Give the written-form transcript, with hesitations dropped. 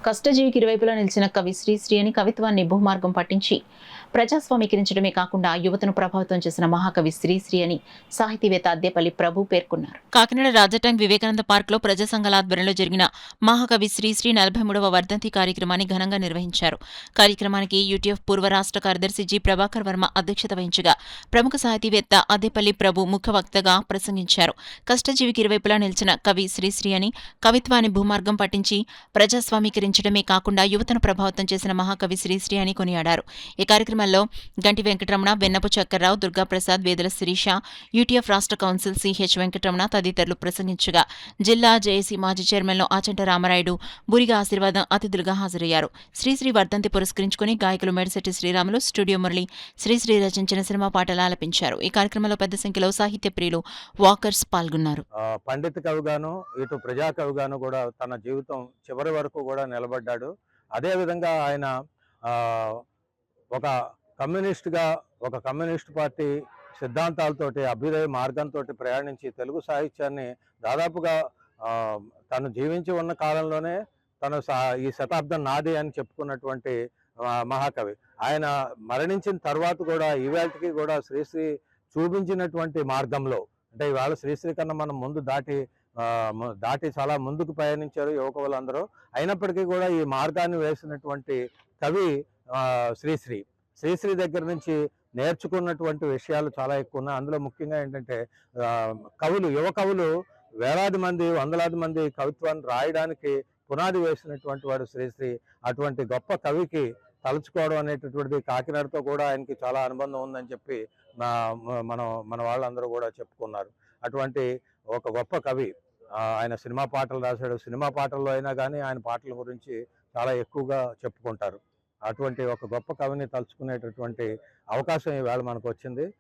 కష్టజీవికి ఇరువైపులా నిలిచిన కవి శ్రీశ్రీ అని కవిత్వాన్ని భూమార్గం పట్టించి ప్రజాస్వామీకరించడమే కాకుండా యువతను ప్రభావితం చేసిన మహాకవి శ్రీశ్రీ అని సాహితీవేత్త అద్దేపల్లి ప్రభు పేర్కొన్నారు. కాకినాడ రాజాటాంగ్ వివేకానంద పార్క్ లో ప్రజా సంఘాల ఆధ్వర్యంలో జరిగిన మహాకవి శ్రీశ్రీ 43వ వర్ధంతి కార్యక్రమాన్ని ఘనంగా నిర్వహించారు. కార్యక్రమానికి యూటీఎఫ్ పూర్వ రాష్ట్ర కార్యదర్శి జి ప్రభాకర్ వర్మ అధ్యక్షత వహించగా ప్రముఖ సాహితీవేత్త అద్దేపల్లి ప్రభు ముఖ్య వక్తగా ప్రసంగించారు. కష్టజీవికి ఇరువైపులా నిలిచిన కవి శ్రీశ్రీ అని కవిత్వాన్ని భూమార్గం పట్టించి ప్రజాస్వామీకరించడమే కాకుండా యువతను ప్రభావితం చేసిన మహాకవి శ్రీశ్రీ అని కొనియాడారు. ఈ కార్యక్రమంలో గంటి వెంకటరమణ, వెన్నపు చక్కర్రావు, దుర్గాప్రసాద్, వేదల శిరీష, యూటీఎఫ్ రాష్ట్ర కౌన్సిల్ సిహెచ్ వెంకటరమణ తదితరులు ప్రసంగించగా జిల్లా జేఏసీ మాజీ చైర్మన్లు ఆచంట రామరాయుడు, బురిగా ఆశీర్వాదం అతిథులుగా హాజరయ్యారు. శ్రీశ్రీ వర్ధంతి పురస్కరించుకుని గాయకులు మేడిశెట్టి శ్రీరాములు, స్టూడియో మురళి శ్రీశ్రీ రచించిన సినిమా పాటలు ఆలపించారు. ఈ కార్యక్రమంలో పెద్ద సంఖ్యలో సాహిత్య ప్రియులు, వాకర్స్ పాల్గొన్నారు. పండిత కవిగాను ఇటు ప్రజా కవిగాను కూడా తన జీవితం చివరి వరకు కూడా నిలబడ్డాడు. అదేవిధంగా ఆయన ఒక ఒక కమ్యూనిస్ట్ పార్టీ సిద్ధాంతాలతోటి అభ్యుదయ మార్గంతో ప్రయాణించి తెలుగు సాహిత్యాన్ని దాదాపుగా తను జీవించి ఉన్న కాలంలోనే ఈ శతాబ్దం నాది అని చెప్పుకున్నటువంటి మహాకవి. ఆయన మరణించిన తర్వాత కూడా ఈవేళకి కూడా శ్రీశ్రీ చూపించినటువంటి మార్గంలో, అంటే ఇవాళ శ్రీశ్రీ కన్నా మనం ముందు దాటి చాలా ముందుకు పయనించారు యువకులందరూ. అయినప్పటికీ కూడా ఈ మార్గాన్ని వేసినటువంటి కవి శ్రీశ్రీ దగ్గర నుంచి నేర్చుకున్నటువంటి విషయాలు చాలా ఎక్కువ ఉన్నాయి. అందులో ముఖ్యంగా ఏంటంటే యువ కవులు వేలాది మంది, వందలాది మంది కవిత్వాన్ని రాయడానికి పునాది వేసినటువంటి వాడు శ్రీశ్రీ. అటువంటి గొప్ప కవికి తలుచుకోవడం అనేటటువంటిది కాకినాడతో కూడా ఆయనకి చాలా అనుబంధం ఉందని చెప్పి మన వాళ్ళందరూ కూడా చెప్పుకున్నారు. అటువంటి ఒక గొప్ప కవి. ఆయన సినిమా పాటలు రాశాడు. సినిమా పాటల్లో అయినా కానీ ఆయన పాటల గురించి చాలా ఎక్కువగా చెప్పుకుంటారు. అటువంటి ఒక గొప్ప కవిని తలుచుకునేటటువంటి అవకాశం ఈవేళ మనకు వచ్చింది.